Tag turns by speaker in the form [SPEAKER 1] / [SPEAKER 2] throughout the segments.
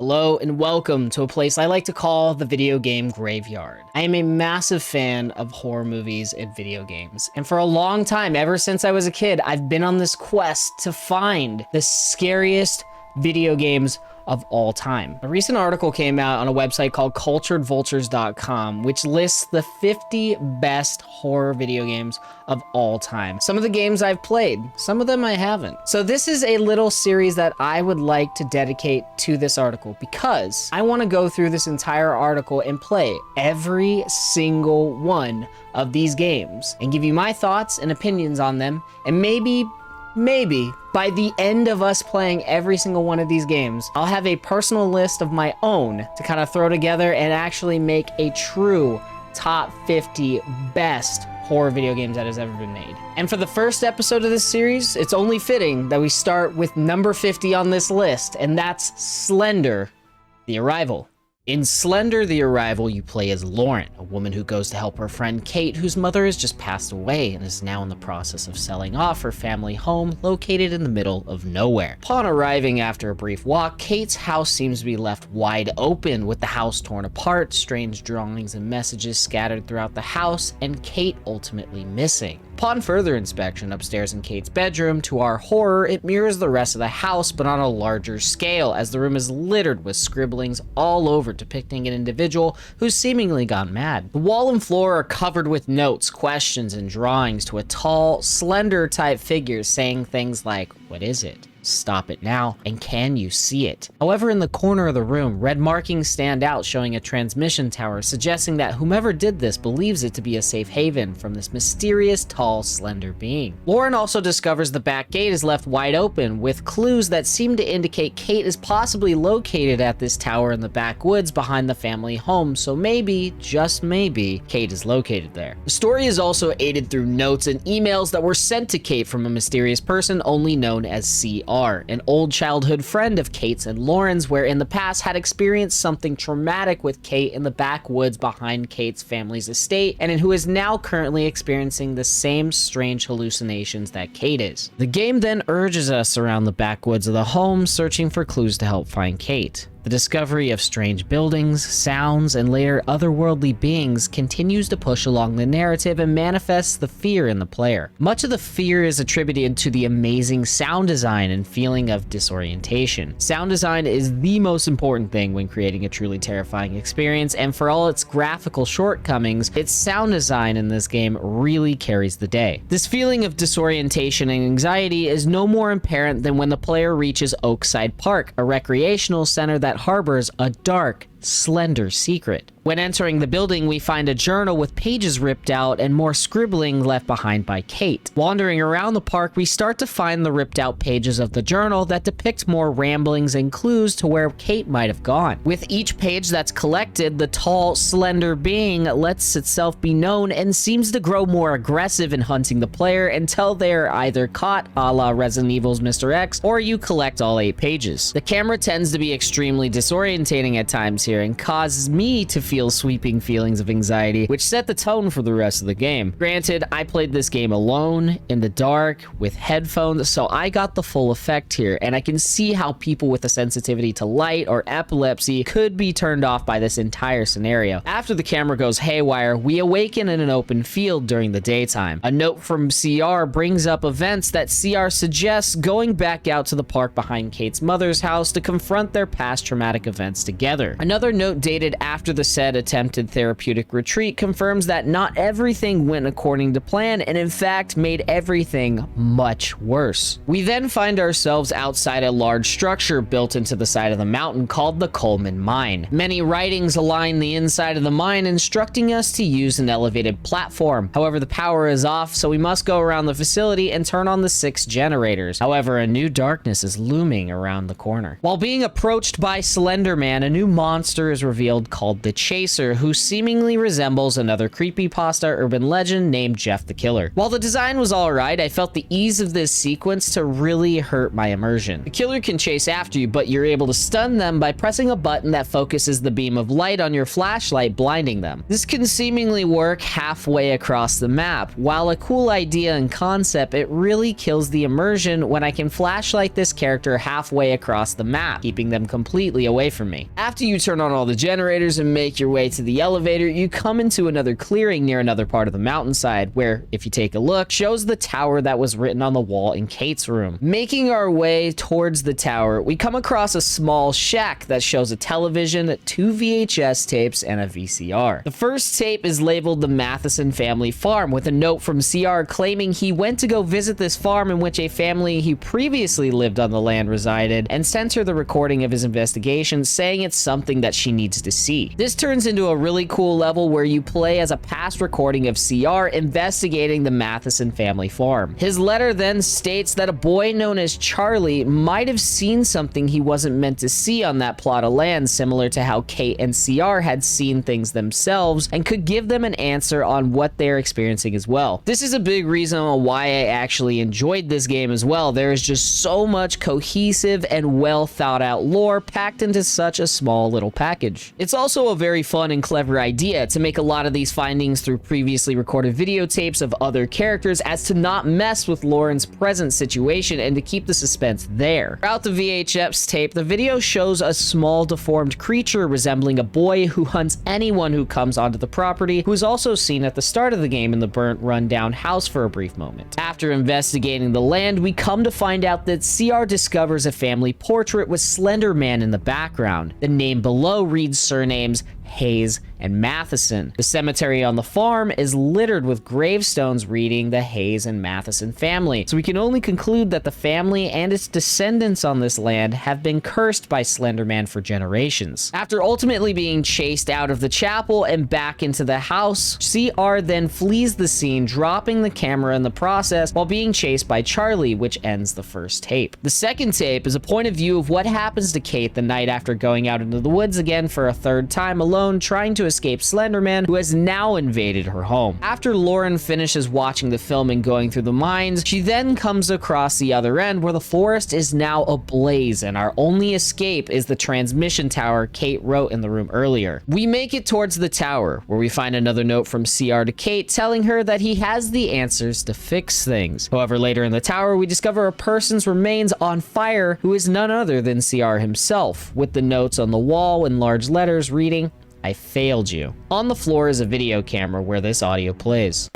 [SPEAKER 1] Hello and welcome to a place I like to call the video game graveyard. I am a massive fan of horror movies and video games, and for a long time, ever since I was a kid, I've been on this quest to find the scariest video games of all time. A recent article came out on a website called culturedvultures.com, which lists the 50 best horror video games of all time. Some of the games I've played, some of them I haven't. So this is a little series that I would like to dedicate to this article because I want to go through this entire article and play every single one of these games and give you my thoughts and opinions on them, and maybe by the end of us playing every single one of these games, I'll have a personal list of my own to kind of throw together and actually make a true top 50 best horror video games that has ever been made. And for the first episode of this series, it's only fitting that we start with number 50 on this list, and that's Slender, The Arrival. In Slender, The Arrival, you play as Lauren, a woman who goes to help her friend Kate, whose mother has just passed away and is now in the process of selling off her family home located in the middle of nowhere. Upon arriving after a brief walk, Kate's house seems to be left wide open, with the house torn apart, strange drawings and messages scattered throughout the house, and Kate ultimately missing. Upon further inspection upstairs in Kate's bedroom, to our horror, it mirrors the rest of the house, but on a larger scale, as the room is littered with scribblings all over depicting an individual who's seemingly gone mad. The wall and floor are covered with notes, questions, and drawings to a tall, slender type figure saying things like, "What is it? Stop it now, and can you see it?" However, in the corner of the room, red markings stand out showing a transmission tower, suggesting that whomever did this believes it to be a safe haven from this mysterious, tall, slender being. Lauren also discovers the back gate is left wide open, with clues that seem to indicate Kate is possibly located at this tower in the backwoods behind the family home, so maybe, just maybe, Kate is located there. The story is also aided through notes and emails that were sent to Kate from a mysterious person only known as CR, an old childhood friend of Kate's and Lauren's, where in the past had experienced something traumatic with Kate in the backwoods behind Kate's family's estate, and who is now currently experiencing the same strange hallucinations that Kate is. The game then urges us around the backwoods of the home, searching for clues to help find Kate. The discovery of strange buildings, sounds, and later otherworldly beings continues to push along the narrative and manifests the fear in the player. Much of the fear is attributed to the amazing sound design and feeling of disorientation. Sound design is the most important thing when creating a truly terrifying experience, and for all its graphical shortcomings, its sound design in this game really carries the day. This feeling of disorientation and anxiety is no more apparent than when the player reaches Oakside Park, a recreational center that harbors a dark, slender secret. When entering the building, we find a journal with pages ripped out and more scribbling left behind by Kate. Wandering around the park, we start to find the ripped out pages of the journal that depict more ramblings and clues to where Kate might have gone. With each page that's collected, the tall, slender being lets itself be known and seems to grow more aggressive in hunting the player until they're either caught, a la Resident Evil's Mr. X, or you collect all 8 pages. The camera tends to be extremely disorientating at times here and causes me to feel sweeping feelings of anxiety, which set the tone for the rest of the game. Granted, I played this game alone, in the dark, with headphones, so I got the full effect here, and I can see how people with a sensitivity to light or epilepsy could be turned off by this entire scenario. After the camera goes haywire, we awaken in an open field during the daytime. A note from CR brings up events that CR suggests going back out to the park behind Kate's mother's house to confront their past traumatic events together. Another note dated after the said attempted therapeutic retreat confirms that not everything went according to plan, and in fact made everything much worse. We then find ourselves outside a large structure built into the side of the mountain called the Coleman mine. Many writings align the inside of the mine, instructing us to use an elevated platform. However, the power is off, so we must go around the facility and turn on the 6 generators. However, a new darkness is looming around the corner. While being approached by Slenderman, a new monster monster is revealed called the Chaser, who seemingly resembles another creepypasta urban legend named Jeff the Killer. While the design was alright, I felt the ease of this sequence to really hurt my immersion. The killer can chase after you, but you're able to stun them by pressing a button that focuses the beam of light on your flashlight, blinding them. This can seemingly work halfway across the map. While a cool idea and concept, it really kills the immersion when I can flashlight this character halfway across the map, keeping them completely away from me. After you turn on all the generators and make your way to the elevator, you come into another clearing near another part of the mountainside, where, if you take a look, shows the tower that was written on the wall in Kate's room. Making our way towards the tower, we come across a small shack that shows a television, 2 VHS tapes, and a VCR. The first tape is labeled the Matheson family farm, with a note from CR claiming he went to go visit this farm in which a family who previously lived on the land resided, and sent her the recording of his investigation, saying it's something that she needs to see. This turns into a really cool level where you play as a past recording of CR investigating the Matheson family farm. His letter then states that a boy known as Charlie might have seen something he wasn't meant to see on that plot of land, similar to how Kate and CR had seen things themselves, and could give them an answer on what they're experiencing as well. This is a big reason on why I actually enjoyed this game as well. There is just so much cohesive and well thought out lore packed into such a small little package. It's also a very fun and clever idea to make a lot of these findings through previously recorded videotapes of other characters, as to not mess with Lauren's present situation and to keep the suspense there. Throughout the VHS tape, the video shows a small deformed creature resembling a boy who hunts anyone who comes onto the property, who is also seen at the start of the game in the burnt rundown house for a brief moment. After investigating the land, we come to find out that CR discovers a family portrait with Slenderman in the background. The name below reads surnames Hayes and Matheson. The cemetery on the farm is littered with gravestones reading the Hayes and Matheson family, so we can only conclude that the family and its descendants on this land have been cursed by Slenderman for generations. After ultimately being chased out of the chapel and back into the house, CR then flees the scene, dropping the camera in the process while being chased by Charlie, which ends the first tape. The second tape is a point of view of what happens to Kate the night after going out into the woods again for a third time alone, trying to escape Slenderman, who has now invaded her home. After Lauren finishes watching the film and going through the mines, she then comes across the other end where the forest is now ablaze, and our only escape is the transmission tower Kate wrote in the room earlier. We make it towards the tower, where we find another note from CR to Kate telling her that he has the answers to fix things. However, later in the tower, we discover a person's remains on fire who is none other than CR himself, with the notes on the wall in large letters reading, "I failed you." On the floor is a video camera where this audio plays.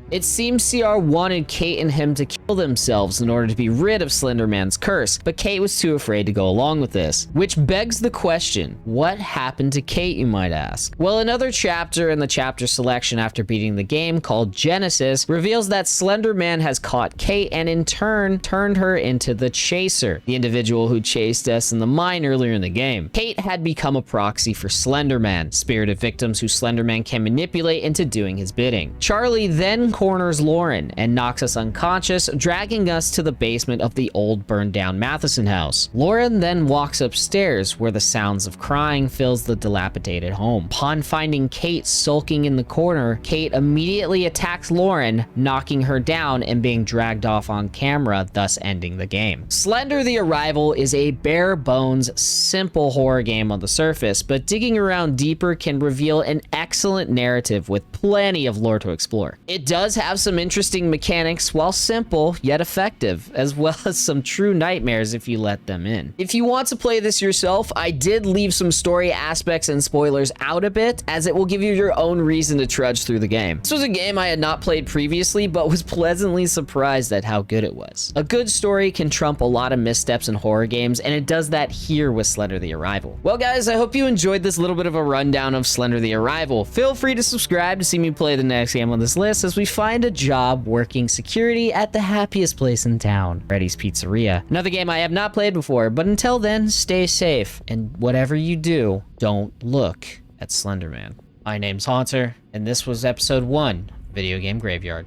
[SPEAKER 1] It seems CR wanted Kate and him to kill themselves in order to be rid of Slenderman's curse, but Kate was too afraid to go along with this. Which begs the question, what happened to Kate, you might ask? Well, another chapter in the chapter selection after beating the game, called Genesis, reveals that Slenderman has caught Kate and in turn turned her into the Chaser, the individual who chased us in the mine earlier in the game. Kate had become a proxy for Slenderman, spirited victims who Slenderman can manipulate into doing his bidding. Charlie then corners Lauren and knocks us unconscious, dragging us to the basement of the old burned down Matheson house. Lauren then walks upstairs where the sounds of crying fills the dilapidated home. Upon finding Kate sulking in the corner, Kate immediately attacks Lauren, knocking her down and being dragged off on camera, thus ending the game. Slender the Arrival is a bare bones, simple horror game on the surface, but digging around deeper can reveal an excellent narrative with plenty of lore to explore. It does does have some interesting mechanics, while simple, yet effective, as well as some true nightmares if you let them in. If you want to play this yourself, I did leave some story aspects and spoilers out a bit, as it will give you your own reason to trudge through the game. This was a game I had not played previously, but was pleasantly surprised at how good it was. A good story can trump a lot of missteps in horror games, and it does that here with Slender the Arrival. Well guys, I hope you enjoyed this little bit of a rundown of Slender the Arrival. Feel free to subscribe to see me play the next game on this list as we find a job working security at the happiest place in town, Freddy's Pizzeria. Another game I have not played before, but until then, stay safe, and whatever you do, don't look at Slenderman. My name's Haunter, and this was episode 1, Video Game Graveyard.